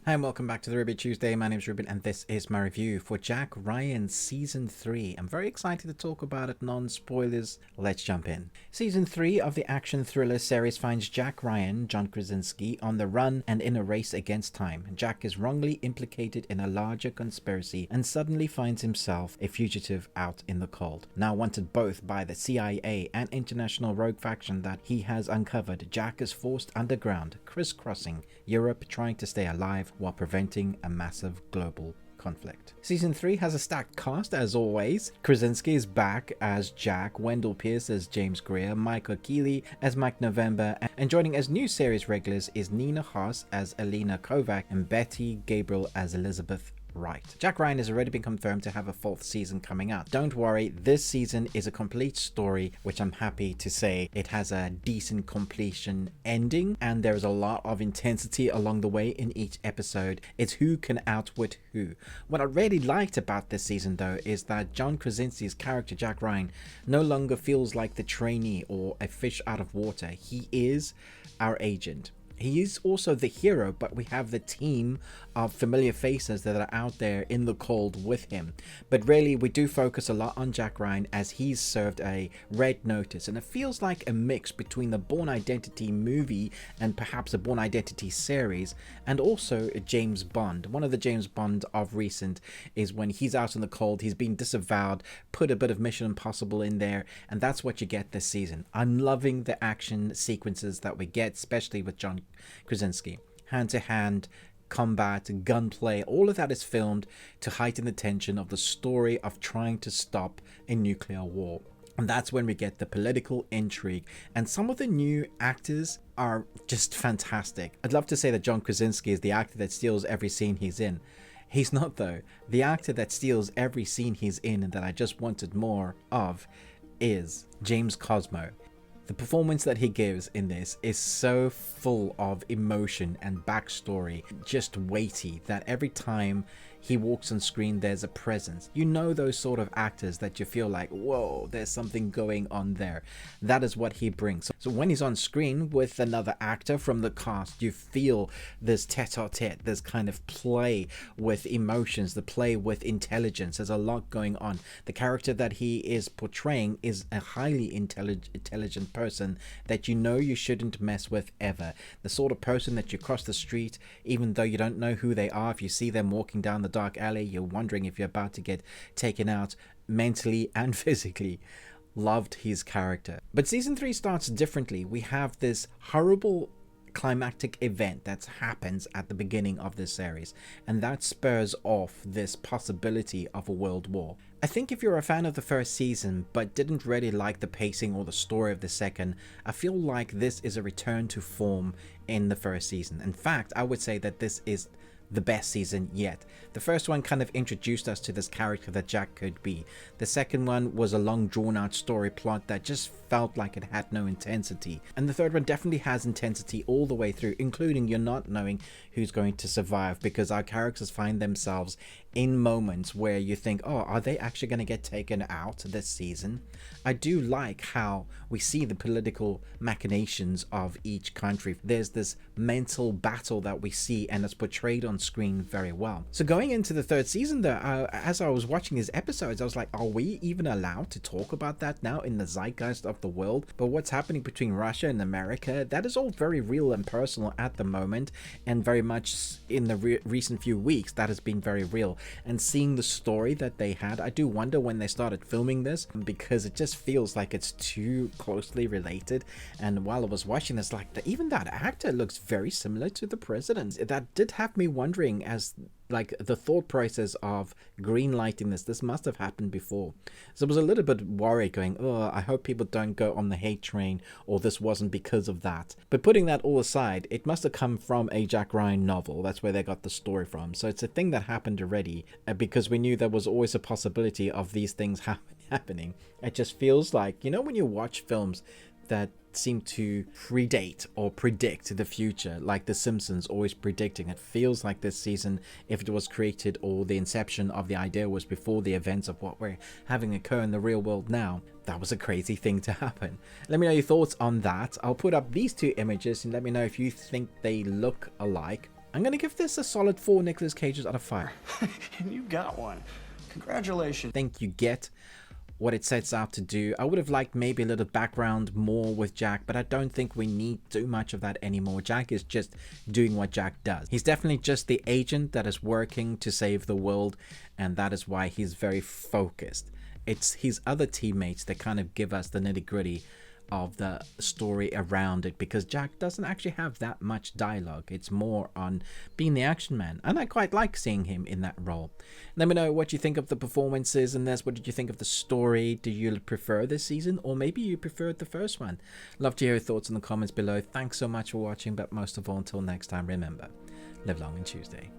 Hi and welcome back to the Ruby Tuesday. My name is Ruben and this is my review for Jack Ryan Season 3. I'm very excited to talk about it, non-spoilers. Let's jump in. Season 3 of the action thriller series finds Jack Ryan, John Krasinski, on the run and in a race against time. Jack is wrongly implicated in a larger conspiracy and suddenly finds himself a fugitive out in the cold. Now wanted both by the CIA and international rogue faction that he has uncovered, Jack is forced underground, crisscrossing Europe trying to stay alive while preventing a massive global conflict. Season 3 has a stacked cast as always. Krasinski is back as Jack, Wendell Pierce as James Greer, Michael Keeley as Mike November, and joining as new series regulars is Nina Haas as Elena Kovac and Betty Gabriel as Elizabeth Right. Jack Ryan has already been confirmed to have a 4th season coming out. Don't worry, this season is a complete story, which I'm happy to say it has a decent completion ending, and there's a lot of intensity along the way in each episode. It's who can outwit who. What I really liked about this season though is that John Krasinski's character Jack Ryan no longer feels like the trainee or a fish out of water. He is our agent. He is also the hero, but we have the team of familiar faces that are out there in the cold with him. But really, we do focus a lot on Jack Ryan as he's served a red notice, and it feels like a mix between the Bourne Identity movie and perhaps a Bourne Identity series, and also a James Bond. One of the James Bond of recent is when he's out in the cold, he's been disavowed, put a bit of Mission Impossible in there, and that's what you get this season. I'm loving the action sequences that we get, especially with John Krasinski. Hand-to-hand combat, gunplay, all of that is filmed to heighten the tension of the story of trying to stop a nuclear war. And that's when we get the political intrigue, and some of the new actors are just fantastic. I'd love to say that John Krasinski is the actor that steals every scene he's in. He's not though. The actor that steals every scene he's in and that I just wanted more of is James Cosmo. The performance that he gives in this is so full of emotion and backstory, just weighty, that every time he walks on screen there's a presence. You know those sort of actors that you feel like, whoa, there's something going on there. That is what he brings. So when he's on screen with another actor from the cast, you feel this tete-a-tete, this kind of play with emotions, the play with intelligence. There's a lot going on. The character that he is portraying is a highly intelligent person that you know you shouldn't mess with ever. The sort of person that you cross the street, even though you don't know who they are, if you see them walking down the dark alley, you're wondering if you're about to get taken out mentally and physically. Loved his character. But season 3 starts differently. We have this horrible climactic event that happens at the beginning of this series, and that spurs off this possibility of a world war. I think if you're a fan of the first season but didn't really like the pacing or the story of the second, I feel like this is a return to form in the first season. In fact, I would say that this is the best season yet. The first one kind of introduced us to this character that Jack could be. The second one was a long drawn out story plot that just felt like it had no intensity. And the third one definitely has intensity all the way through, including you're not knowing who's going to survive, because our characters find themselves in moments where you think, oh, are they actually going to get taken out this season? I do like how we see the political machinations of each country. There's this mental battle that we see, and it's portrayed on screen very well. So going into the third season though, as I was watching these episodes, I was like, are we even allowed to talk about that now in the zeitgeist of the world? But what's happening between Russia and America, that is all very real and personal at the moment, and very much in the recent few weeks that has been very real. And seeing the story that they had, I do wonder when they started filming this, because it just feels like it's too closely related. And while I was watching this, like even that actor looks very similar to the president. That did have me wondering, as like the thought process of green lighting this must have happened before. So I was a little bit worried, going, oh, I hope people don't go on the hate train, or this wasn't because of that. But putting that all aside, it must have come from a Jack Ryan novel. That's where they got the story from. So it's a thing that happened already, because we knew there was always a possibility of these things happening. It just feels like, you know, when you watch films that seem to predate or predict the future, like The Simpsons always predicting, it feels like this season, if it was created or the inception of the idea was before the events of what we're having occur in the real world now, that was a crazy thing to happen. Let me know your thoughts on that. I'll put up these two images and let me know if you think they look alike. I'm going to give this a solid 4 Nicolas Cages out of 5. And you got one. Congratulations. I think you get what it sets out to do. I would have liked maybe a little background more with Jack, but I don't think we need too much of that anymore. Jack is just doing what Jack does. He's definitely just the agent that is working to save the world, and that is why he's very focused. It's his other teammates that kind of give us the nitty-gritty of the story around it, because Jack doesn't actually have that much dialogue. It's more on being the action man, and I quite like seeing him in that role. Let me know what you think of the performances in this. What did you think of the story? Do you prefer this season, or maybe you preferred the first one? Love to hear your thoughts in the comments below. Thanks so much for watching, but most of all, until next time, remember, live long and Tuesday.